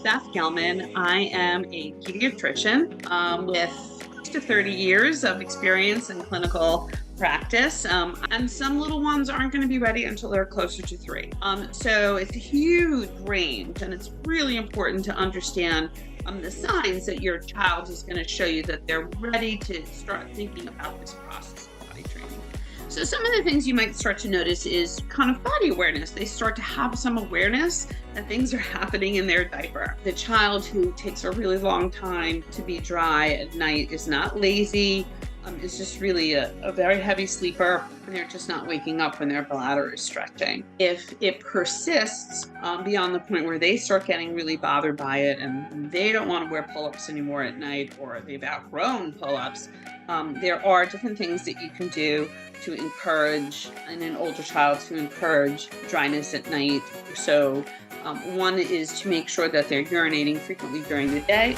Beth Gelman. I am a pediatrician with close to 30 years of experience in clinical practice, and some little ones aren't going to be ready until they're closer to 3. So it's a huge range, and it's really important to understand the signs that your child is going to show you that they're ready to start thinking about this process of body training. So some of the things you might start to notice is kind of body awareness. They start to have some awareness that things are happening in their diaper. The child who takes a really long time to be dry at night is not lazy. It's just really a very heavy sleeper, and they're just not waking up when their bladder is stretching. If it persists beyond the point where they start getting really bothered by it and they don't want to wear pull-ups anymore at night, or they've outgrown pull-ups, there are different things that you can do to encourage, in an older child, to encourage dryness at night. So one is to make sure that they're urinating frequently during the day.